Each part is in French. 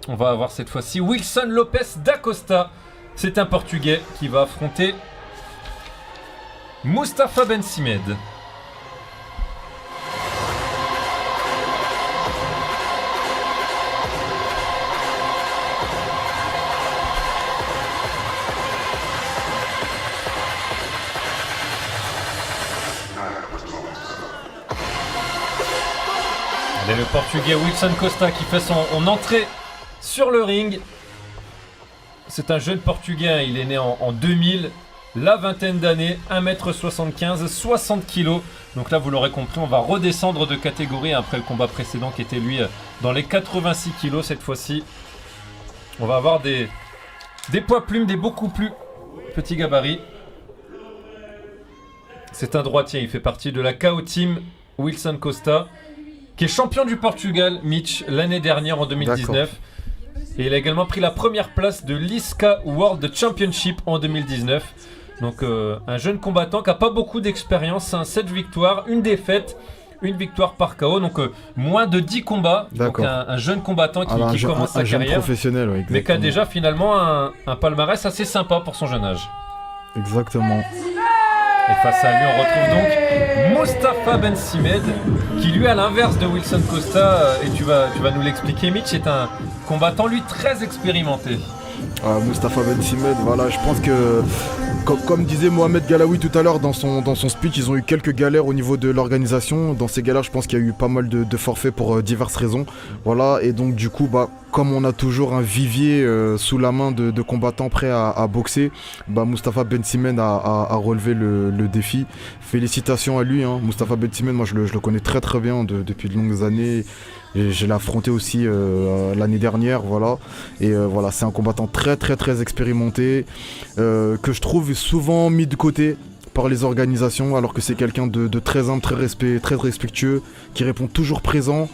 On va avoir cette fois-ci Wilson Lopes da Costa. C'est un Portugais qui va affronter Moustapha Ben Simed. Et le Portugais Wilson Costa qui fait son entrée sur le ring. C'est un jeune Portugais, il est né en 2000, la vingtaine d'années, 1m75, 60 kg. Donc là vous l'aurez compris, on va redescendre de catégorie après le combat précédent qui était lui dans les 86 kg cette fois-ci. On va avoir des poids plumes, des beaucoup plus petits gabarits. C'est un droitier, il fait partie de la KO Team Wilson Costa, qui est champion du Portugal, Mitch, l'année dernière en 2019. D'accord. Et il a également pris la première place de l'ISCA World Championship en 2019. Donc un jeune combattant qui n'a pas beaucoup d'expérience, 7 victoires, une défaite, une victoire par KO. Donc moins de 10 combats. D'accord. Donc un jeune combattant qui commence sa carrière. Professionnel, ouais, mais qui a déjà finalement un palmarès assez sympa pour son jeune âge. Exactement. Et face à lui, on retrouve donc Moustapha Ben Simed, qui lui, à l'inverse de Wilson Costa, et tu vas nous l'expliquer, Mitch, est un combattant, lui, très expérimenté. Moustapha Ben Simed, voilà, je pense que, comme disait Mohamed Galaoui tout à l'heure dans son speech, ils ont eu quelques galères au niveau de l'organisation. Dans ces galères, je pense qu'il y a eu pas mal de forfaits pour diverses raisons. Voilà, et donc du coup, comme on a toujours un vivier sous la main de combattants prêts à boxer, Moustapha Ben Simed a relevé le défi. Félicitations à lui, hein. Moustapha Ben Simed, moi je le connais très très bien depuis de longues années. Et je l'ai affronté aussi l'année dernière, voilà. Et voilà, c'est un combattant très très très expérimenté que je trouve souvent mis de côté par les organisations, alors que c'est quelqu'un de très humble, très respectueux, qui répond toujours présent.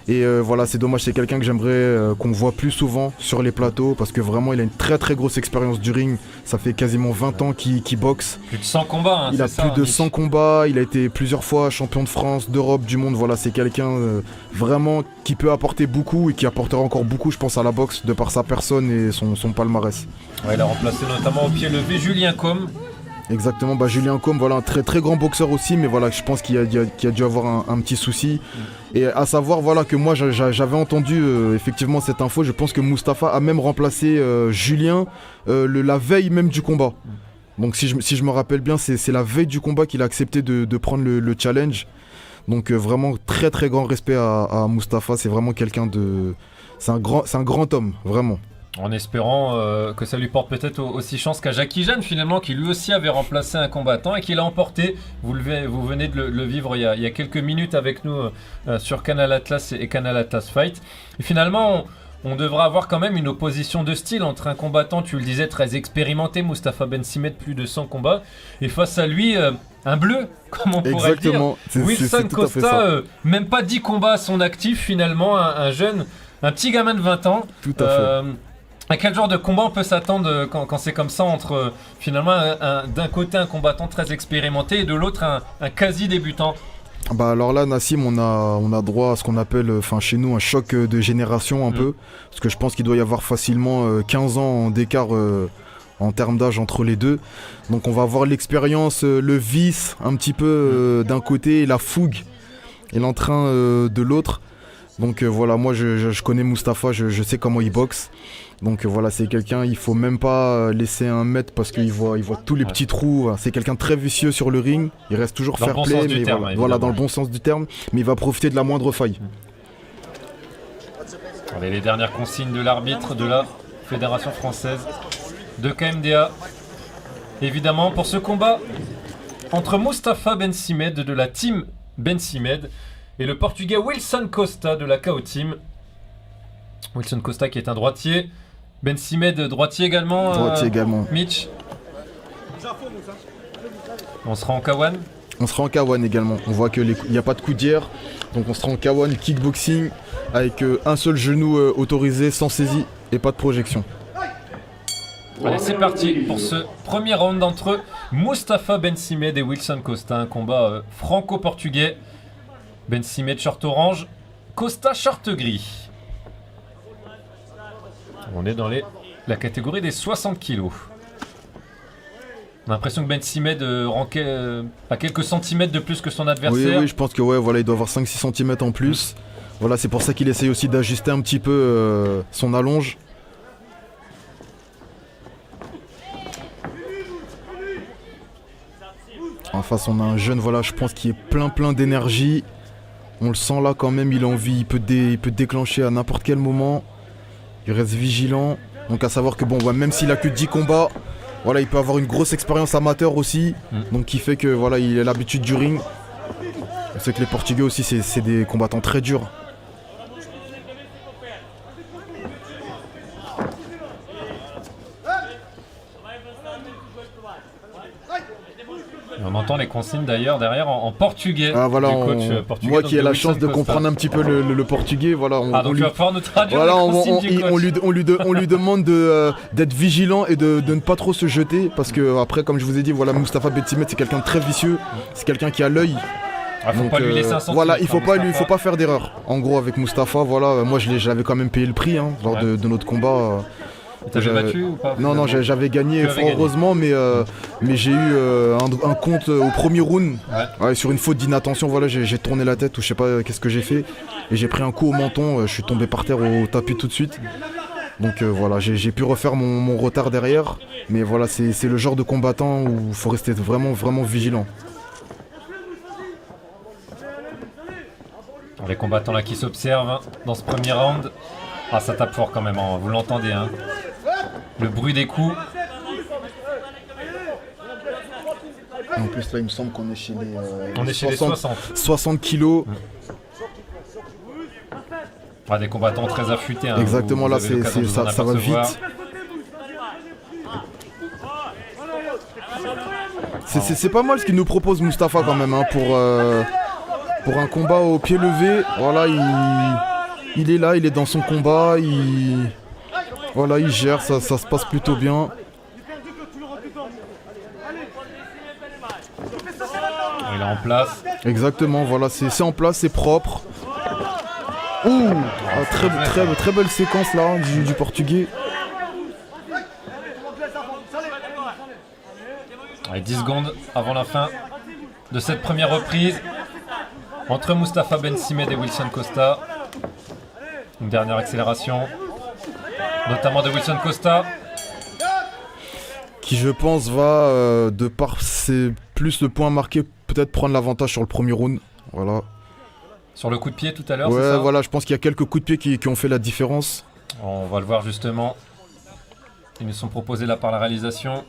Et voilà, c'est dommage, c'est quelqu'un que j'aimerais qu'on voit plus souvent sur les plateaux, parce que vraiment il a une très très grosse expérience du ring. Ça fait quasiment 20 ans qu'il boxe. Plus de 100 combats, hein, il a plus de 100 combats, il a été plusieurs fois champion de France, d'Europe, du monde. Voilà, c'est quelqu'un vraiment qui peut apporter beaucoup et qui apportera encore beaucoup, je pense, à la boxe, de par sa personne et son palmarès. Ouais, il a remplacé notamment au pied levé Julien Combe. Exactement, Julien Combe, voilà, un très très grand boxeur aussi, mais voilà, je pense qu'il a dû avoir un petit souci. Et à savoir, voilà, que moi j'avais entendu effectivement cette info. Je pense que Moustapha a même remplacé Julien la veille même du combat. Donc si je me rappelle bien, c'est la veille du combat qu'il a accepté de prendre le challenge. Donc vraiment très très grand respect à Moustapha. C'est vraiment quelqu'un de... C'est un grand homme, vraiment. En espérant que ça lui porte peut-être aussi chance qu'à Jackie Jeanne finalement, qui lui aussi avait remplacé un combattant et qui l'a emporté. Vous venez de le vivre il y a quelques minutes avec nous sur Canal Atlas et Canal Atlas Fight. Et finalement, on devra avoir quand même une opposition de style entre un combattant, tu le disais, très expérimenté, Moustapha Ben Simed, plus de 100 combats, et face à lui, un bleu, comme on pourrait le dire. Wilson Costa, même pas 10 combats à son actif finalement, un jeune, un petit gamin de 20 ans. Tout à fait. À quel genre de combat on peut s'attendre quand c'est comme ça entre finalement d'un côté un combattant très expérimenté et de l'autre un quasi débutant? Alors là, Nassim, on a droit à ce qu'on appelle chez nous un choc de génération un peu, parce que je pense qu'il doit y avoir facilement 15 ans d'écart en termes d'âge entre les deux. Donc on va avoir l'expérience, le vice un petit peu d'un côté et la fougue et l'entrain de l'autre. Donc voilà, moi je connais Moustapha, je sais comment il boxe. Donc voilà, c'est quelqu'un, il faut même pas laisser un mètre parce qu'il voit tous les petits trous. C'est quelqu'un de très vicieux sur le ring, il reste toujours fair play, mais voilà, dans le bon sens du terme, mais il va profiter de la moindre faille. Allez, les dernières consignes de l'arbitre de la Fédération française de KMDA. Évidemment, pour ce combat entre Moustapha Ben Simed de la team Ben Simed et le Portugais Wilson Costa de la KO Team. Wilson Costa qui est un droitier. Ben Simed, droitier également. Droitier également. Mitch. On sera en K1. On sera en K1 également. On voit qu'il n'y a pas de coudière. Donc on sera en K1 kickboxing avec un seul genou autorisé sans saisie et pas de projection. Allez, c'est parti pour ce premier round entre Moustapha Ben Simed et Wilson Costa. Un combat franco-portugais. Ben Simed short orange, Costa short gris. On est dans la catégorie des 60 kilos. On a l'impression que Ben Simed rankait à quelques centimètres de plus que son adversaire. Oui, je pense que ouais, voilà, il doit avoir 5-6 cm en plus. Voilà, c'est pour ça qu'il essaye aussi d'ajuster un petit peu son allonge. En face, on a un jeune, voilà, je pense, qui est plein d'énergie. On le sent là quand même, il a envie, il peut déclencher à n'importe quel moment. Il reste vigilant. Donc à savoir que bon, ouais, même s'il a que 10 combats, voilà, il peut avoir une grosse expérience amateur aussi. Donc qui fait que voilà, il a l'habitude du ring. On sait que les Portugais aussi, c'est des combattants très durs. Et on entend les consignes d'ailleurs derrière en portugais. Ah voilà, du coach portugais, moi qui ai la Wilson chance de Costa. comprendre un petit peu le portugais, voilà. Donc tu vas pouvoir nous traduire voilà, les consignes du coach. on lui demande d'être vigilant et de ne pas trop se jeter parce que après, comme je vous ai dit, voilà, Moustapha Ben Simed, c'est quelqu'un de très vicieux, c'est quelqu'un qui a l'œil. Faut pas lui laisser un centimètre. Voilà, il faut pas faire d'erreur. En gros, avec Moustapha, voilà, moi j'avais quand même payé le prix lors de notre combat. T'avais battu ou pas? Non, j'avais gagné, heureusement, mais j'ai eu un compte au premier round. Ouais, sur une faute d'inattention, voilà, j'ai tourné la tête ou je sais pas qu'est-ce que j'ai fait. Et j'ai pris un coup au menton, je suis tombé par terre au tapis tout de suite. Donc voilà, j'ai pu refaire mon retard derrière. Mais voilà, c'est le genre de combattant où il faut rester vraiment vigilant. Les combattants là qui s'observent dans ce premier round. Ah, ça tape fort quand même, vous l'entendez, hein. Le bruit des coups. En plus là il me semble qu'on est chez les, on est chez les 60. 60 kilos. Des combattants très affûtés. Hein. Exactement, là ça va vite. C'est pas mal ce qu'il nous propose Moustapha quand même pour un combat au pied levé. Voilà, il est là, il est dans son combat, voilà, il gère, ça se passe plutôt bien. Il est en place. Exactement, voilà, c'est en place, c'est propre. Ouh, très belle séquence là du portugais. Allez, 10 secondes avant la fin de cette première reprise entre Moustapha Ben Simed et Wilson Costa. Une dernière accélération, notamment de Wilson Costa. Qui je pense va, de par ses plus le point marqué, peut-être prendre l'avantage sur le premier round. Voilà. Sur le coup de pied tout à l'heure, ouais, c'est ça? Voilà, je pense qu'il y a quelques coups de pied qui ont fait la différence. On va le voir justement. Ils nous sont proposés là par la réalisation.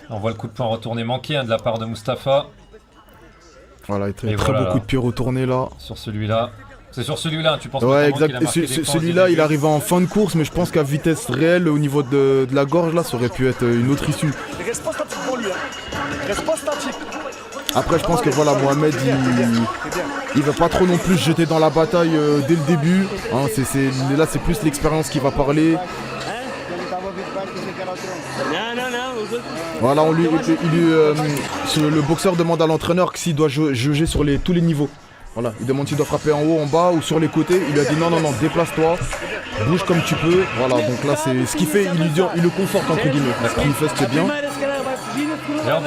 On voit le coup de poing retourné manqué de la part de Moustapha. Voilà, très beau coup de pied retourné là. Sur celui-là. C'est sur celui-là, tu penses? Ouais, exact. Celui-là, il arrive en fin de course, mais je pense qu'à vitesse réelle, au niveau de la gorge, là, ça aurait pu être une autre issue. Après, je pense que voilà, Mohamed, il va pas trop non plus se jeter dans la bataille dès le début. Hein, là, c'est plus l'expérience qui va parler. Voilà, le boxeur demande à l'entraîneur s'il doit juger sur tous les niveaux. Voilà, il demande s'il doit frapper en haut, en bas ou sur les côtés. Il lui a dit non, déplace-toi, bouge comme tu peux. Voilà, donc là c'est ce qu'il fait, il le conforte entre guillemets. Ce qu'il fait, c'est bien.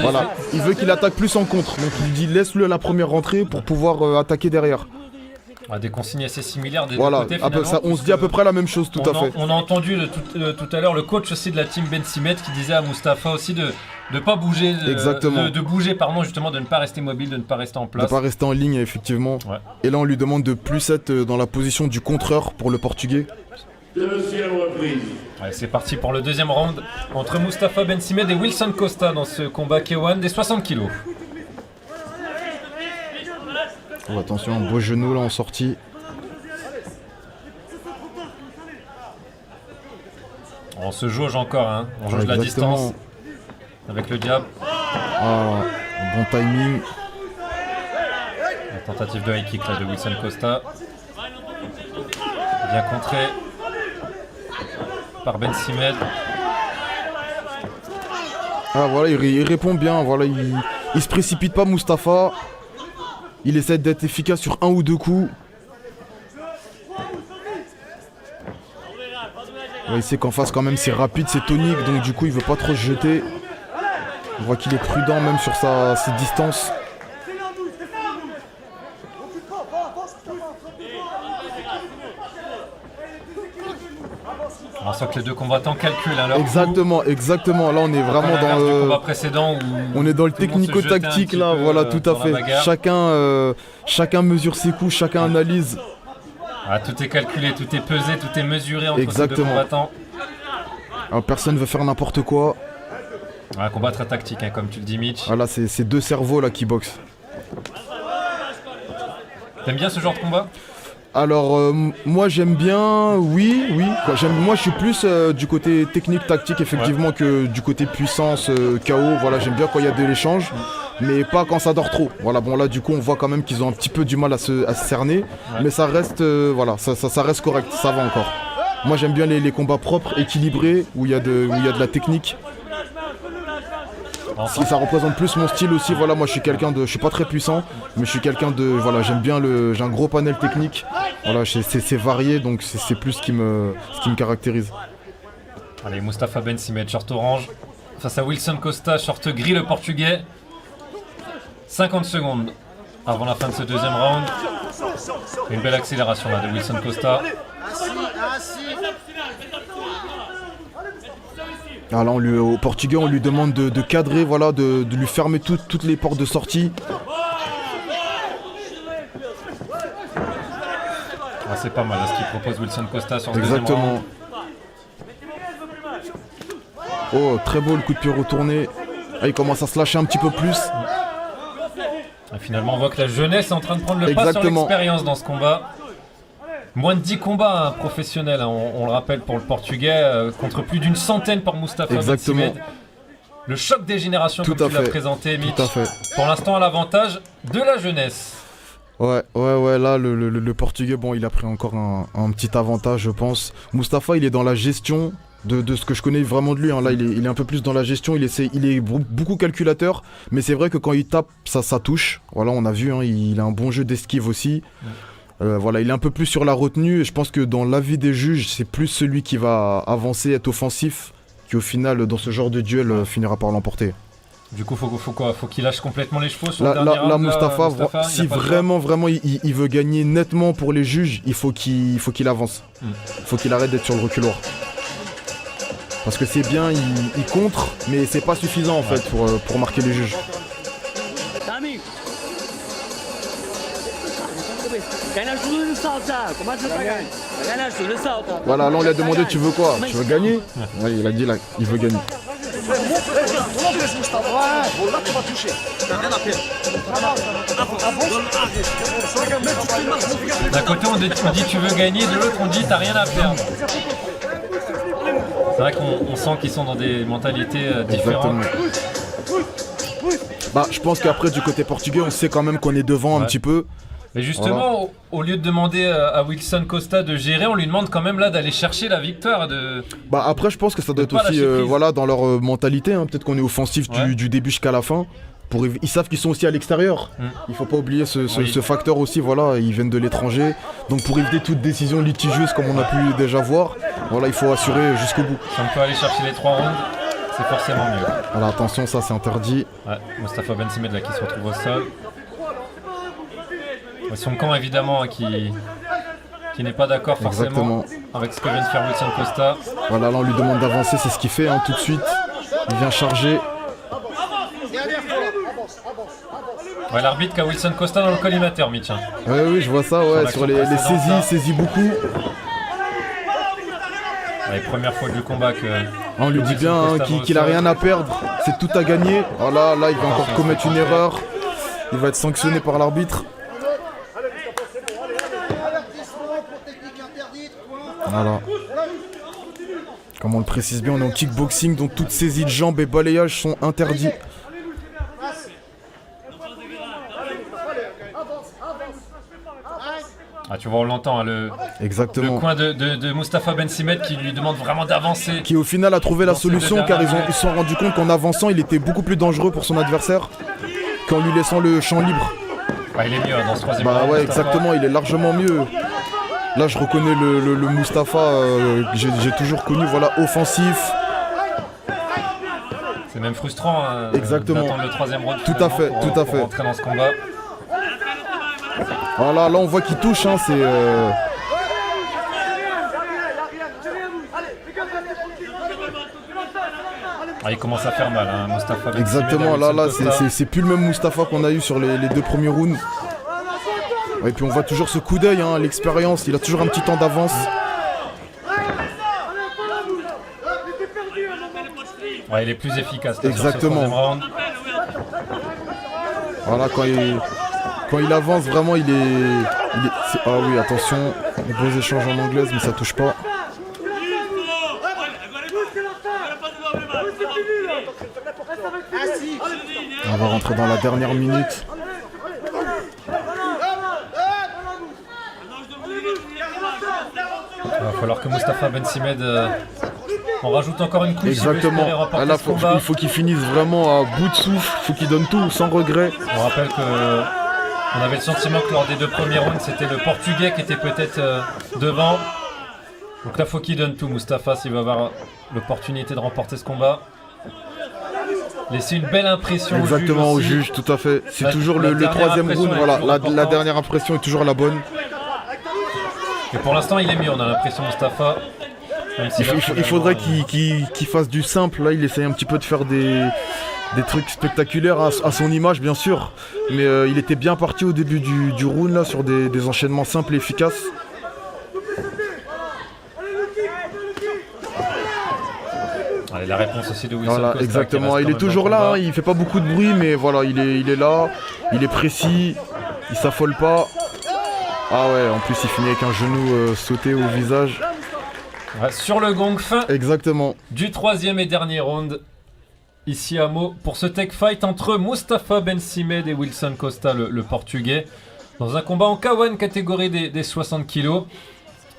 Voilà, il veut qu'il attaque plus en contre. Donc il dit laisse-le à la première rentrée pour pouvoir attaquer derrière. Des consignes assez similaires des voilà, deux côtés, ça, on se dit à peu près la même chose, tout à fait. On a entendu tout à l'heure le coach aussi de la team Ben Simed qui disait à Moustapha aussi de ne pas bouger, de bouger, pardon, justement, de ne pas rester mobile, de ne pas rester en place. De ne pas rester en ligne, effectivement. Ouais. Et là, on lui demande de plus être dans la position du contreur pour le portugais. Ouais, c'est parti pour le deuxième round entre Moustapha Ben Simed et Wilson Costa dans ce combat K1 des 60 kilos. Oh, attention, un beau genou là en sortie. On se jauge encore, hein. On jauge la distance avec le jab. Ah, bon timing. La tentative de high kick là, de Wilson Costa. Bien contré par Ben Simed. Ah voilà, il répond bien. Voilà, il se précipite pas, Moustapha. Il essaie d'être efficace sur un ou deux coups. Ouais, il sait qu'en face quand même c'est rapide, c'est tonique, donc du coup il veut pas trop se jeter. On voit qu'il est prudent même sur ses distances. On sent que les deux combattants calculent leur Exactement, exactement. Là on est vraiment dans le combat précédent où on est dans le technico-tactique là, voilà, tout à fait. Chacun mesure ses coups, chacun analyse. Ah, tout est calculé, tout est pesé, tout est mesuré entre ces deux combattants. Alors, personne ne veut faire n'importe quoi. Un combat très tactique, hein, comme tu le dis, Mitch. Voilà, c'est deux cerveaux là qui boxent. T'aimes bien ce genre de combat? Alors moi j'aime bien, oui. Moi je suis plus du côté technique, tactique effectivement que du côté puissance, KO. Voilà, j'aime bien quand il y a de l'échange, mais pas quand ça dort trop. Voilà, bon là du coup on voit quand même qu'ils ont un petit peu du mal à se cerner, mais ça reste, voilà, ça reste correct, ça va encore. Moi j'aime bien les combats propres, équilibrés, où il y a de la technique. Si ça représente plus mon style aussi, voilà, moi je suis pas très puissant, mais je suis quelqu'un de, voilà, j'ai un gros panel technique, voilà, c'est varié, donc c'est plus ce qui me caractérise. Allez, Moustapha Ben Simed, short orange, face à Wilson Costa, short gris le portugais. 50 secondes avant la fin de ce deuxième round. Une belle accélération là de Wilson Costa. Alors là, au Portugais, on lui demande de cadrer, voilà, de lui fermer toutes les portes de sortie. Ah, c'est pas mal ce qu'il propose Wilson Costa sur ce Exactement. deuxième round. Oh, très beau le coup de pied retourné. Ah, il commence à se lâcher un petit peu plus. Et finalement, on voit que la jeunesse est en train de prendre le pas sur l'expérience dans ce combat. Moins de 10 combats professionnels, hein, on le rappelle pour le Portugais, contre plus d'une centaine pour Moustapha Ben Simed. Le choc des générations, comme tu l'as présenté, Mitch. Tout à fait. Pour l'instant, à l'avantage de la jeunesse. Ouais, là, le Portugais, bon, il a pris encore un petit avantage, je pense. Moustapha, il est dans la gestion de ce que je connais vraiment de lui. Hein. Là, il est un peu plus dans la gestion, il est beaucoup calculateur, mais c'est vrai que quand il tape, ça touche. Voilà, on a vu, hein, il a un bon jeu d'esquive aussi. Voilà, il est un peu plus sur la retenue et je pense que dans l'avis des juges, c'est plus celui qui va avancer, être offensif, qui au final, dans ce genre de duel, finira par l'emporter. Du coup, faut quoi? Faut qu'il lâche complètement les chevaux sur le dernier round, Moustapha, si vraiment il veut gagner nettement pour les juges, il faut qu'il avance. Il faut qu'il arrête d'être sur le reculoir. Parce que c'est bien, il contre, mais c'est pas suffisant en fait pour marquer les juges. Voilà, là on lui a demandé tu veux quoi? Tu veux gagner? Ouais, il a dit là, il veut gagner. D'un côté on dit tu veux gagner, de l'autre on dit t'as rien à perdre. C'est vrai qu'on sent qu'ils sont dans des mentalités différentes. Bah, je pense qu'après du côté portugais on sait quand même qu'on est devant un petit peu. Mais justement, voilà. Au lieu de demander à Wilson Costa de gérer, on lui demande quand même là d'aller chercher la victoire. Bah après, je pense que ça doit être aussi voilà, dans leur mentalité. Hein. Peut-être qu'on est offensif du début jusqu'à la fin. Ils savent qu'ils sont aussi à l'extérieur. Il faut pas oublier ce facteur aussi. Voilà, ils viennent de l'étranger. Donc pour éviter toute décision litigieuse comme on a pu déjà voir, voilà, il faut assurer jusqu'au bout. Si on peut aller chercher les 3 rounds, c'est forcément mieux. Alors attention, ça c'est interdit. Ouais, Moustapha Ben Simed là qui se retrouve au sol. Son camp évidemment qui n'est pas d'accord forcément avec ce que vient de faire Wilson Costa. Voilà, là on lui demande d'avancer, c'est ce qu'il fait hein, tout de suite. Il vient charger. Ouais, l'arbitre qui a Wilson Costa dans le collimateur, Mitch. Hein. Oui, je vois ça, ouais, sur les saisies, saisit beaucoup. Ouais, première fois du combat que... On lui dit bien hein, qu'il a rien à perdre, c'est tout à gagner. Voilà, là il va encore commettre une erreur. Il va être sanctionné par l'arbitre. Voilà. Comme on le précise bien, on est en kickboxing, donc toutes saisies de jambes et balayages sont interdits. Ah, tu vois, on l'entend, hein, le coin de Moustapha Ben Simed qui lui demande vraiment d'avancer. Qui au final a trouvé la solution car ils se sont rendus compte qu'en avançant, il était beaucoup plus dangereux pour son adversaire qu'en lui laissant le champ libre. Bah, il est mieux hein, dans ce troisième round. Bah ouais, exactement, il est largement mieux. Là, je reconnais le Mustapha que j'ai toujours connu, voilà, offensif. C'est même frustrant Exactement. d'attendre le 3e round Tout à fait, pour rentrer dans ce combat. Voilà, là on voit qu'il touche, hein, c'est... Ah, il commence à faire mal, hein, Mustapha. Exactement, là c'est plus le même Mustapha qu'on a eu sur les 2 premiers rounds. Et puis on voit toujours ce coup d'œil, hein, l'expérience, il a toujours un petit temps d'avance. Ouais, il est plus efficace. Là, exactement. Sur ce round. Voilà, quand il avance, vraiment il est... Ah oui, attention, beaux échanges en anglaise, mais ça touche pas. On va rentrer dans la dernière minute. Il va falloir que Mustapha Ben Simed en rajoute encore une couche. Exactement. Il faut qu'il finisse vraiment à bout de souffle. Il faut qu'il donne tout sans regret. On rappelle qu'on avait le sentiment que lors des 2 premiers rounds, c'était le Portugais qui était peut-être devant. Donc là, il faut qu'il donne tout, Mustapha, s'il va avoir l'opportunité de remporter ce combat. Laisser une belle impression exactement au juge, tout à fait. C'est toujours le 3e round, voilà. La dernière impression est toujours la bonne. Et pour l'instant, il est mieux, on a l'impression, Mustapha. Il faudrait qu'il fasse du simple. Là, il essaye un petit peu de faire des trucs spectaculaires à son image, bien sûr. Mais il était bien parti au début du round, là, sur des enchaînements simples et efficaces. Allez, la réponse aussi de Wilson voilà, Costa, exactement. Il est toujours là, hein, il fait pas beaucoup de bruit, mais voilà, il est là, il est précis, il s'affole pas. Ah ouais, en plus il finit avec un genou sauté au visage. Ouais, sur le gong, fin exactement. Du 3e et dernier round. Ici à Meaux pour ce tech fight entre Mustapha Ben Simed et Wilson Costa, le portugais. Dans un combat en K1 catégorie des 60 kg.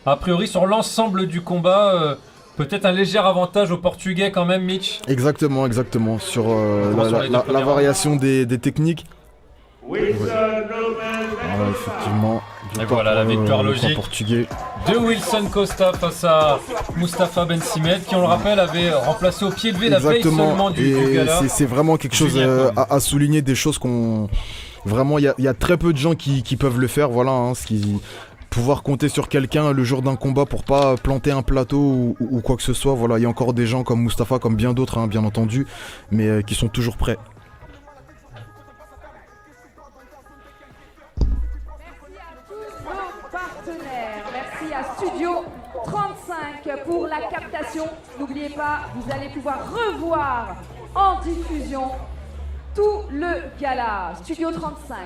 A priori sur l'ensemble du combat... peut-être un léger avantage au Portugais quand même, Mitch. Exactement. Sur la variation des techniques. Ouais. Voilà, effectivement. Et voilà la victoire logique portugais de Wilson Costa face à Mustapha Ben Simed, qui on le rappelle avait remplacé au pied levé la veille seulement du gala. C'est vraiment quelque chose à souligner, des choses qu'on... Vraiment, il y a très peu de gens qui peuvent le faire, voilà, hein, pouvoir compter sur quelqu'un le jour d'un combat pour pas planter un plateau ou quoi que ce soit. Voilà, il y a encore des gens comme Mustapha, comme bien d'autres, hein, bien entendu, mais qui sont toujours prêts. Merci à Studio 35 pour la captation. N'oubliez pas, vous allez pouvoir revoir en diffusion tout le gala. Studio 35.